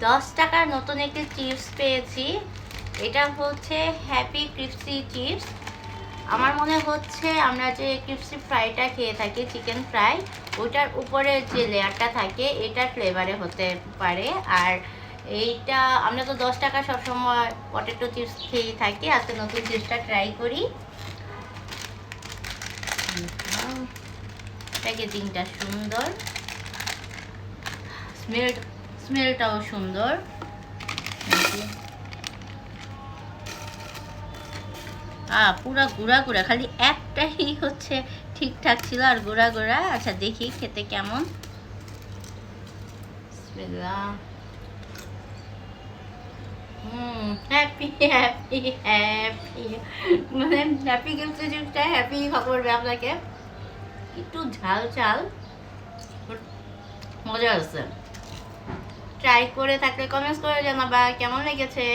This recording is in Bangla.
10 টাকার নতুন একটি চিপস পেয়েছি। এটা হচ্ছে হ্যাপি ক্রিপসি চিপস। আমার মনে হচ্ছে আমরা যে ক্রিপসি ফ্রাইটা খেয়ে থাকি, চিকেন ফ্রাই, ওটার উপরে যে লেয়ারটা থাকে এটা ফ্লেভারে হতে পারে। আর এইটা আমরা তো 10 টাকা সবসময় পটেটো চিপস খেয়ে থাকি, আজকে নতুন চিপসটা ট্রাই করি। প্যাকেজিংটা সুন্দর, স্মেলটাও সুন্দর। পুরা গুঁড়া গুঁড়া, খালি একটাই হচ্ছে ঠিকঠাক ছিল আর গুঁড়া গুঁড়া। আচ্ছা দেখি খেতে কেমন। হ্যাপি হ্যাপি হ্যাপি, মানে হ্যাপি গিফট জিনিসটা হ্যাপি খবর আপনাকে। একটু ঝাল ঝাল, মজা আছে। ট্রাই করে থাকলে কমেন্টস করে জানাবা কেমন লেগেছে।